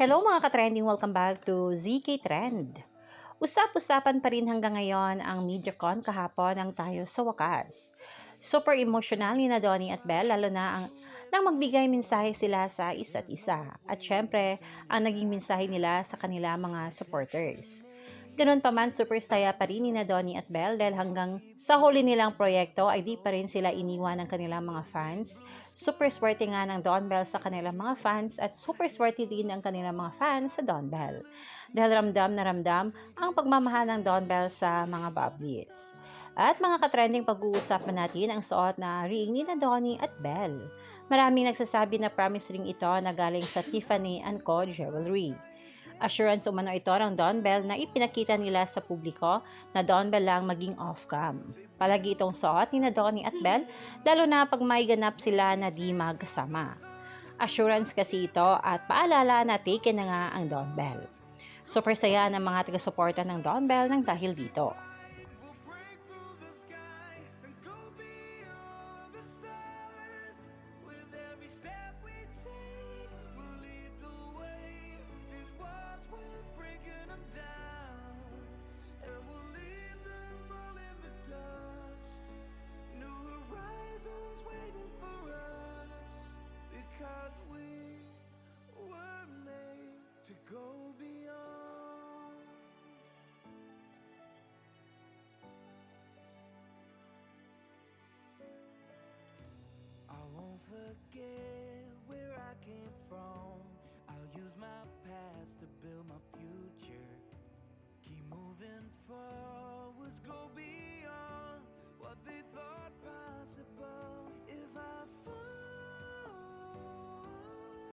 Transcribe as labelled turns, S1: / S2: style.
S1: Hello mga ka-trending, welcome back to ZK Trend. Usap-usapan pa rin hanggang ngayon ang MediaCon kahapon ng tayo sa wakas. Super emotional ni na Donnie at Belle, lalo na nang magbigay mensahe sila sa isa't isa. At syempre, ang naging mensahe nila sa kanila mga supporters. Ganun pa man, super saya pa rin ni na Donnie at Belle dahil hanggang sa huli nilang proyekto ay di pa rin sila iniwan ng kanilang mga fans. Super swerte nga ng Don Bell sa kanilang mga fans at super swerte din ang kanilang mga fans sa Don Bell. Dahil ramdam na ramdam ang pagmamahal ng Don Bell sa mga Bubblies. At mga katrending, pag-uusapan natin ang suot na ring ni na Donnie at Belle. Maraming nagsasabi na promise ring ito na galing sa Tiffany & Co. Jewelry. Assurance umano ito ng Don Bell na ipinakita nila sa publiko na Don Bell lang maging off-cam. Palagi itong suot ni na Donnie at Belle, lalo na pag may ganap sila na di magkasama. Assurance kasi ito at paalala na taken na nga ang Don Bell. Super saya ng mga taga-suporta ng Don Bell nang dahil dito.
S2: To go beyond. I won't forget where I came from. I'll use my past to build my future. Keep moving forward.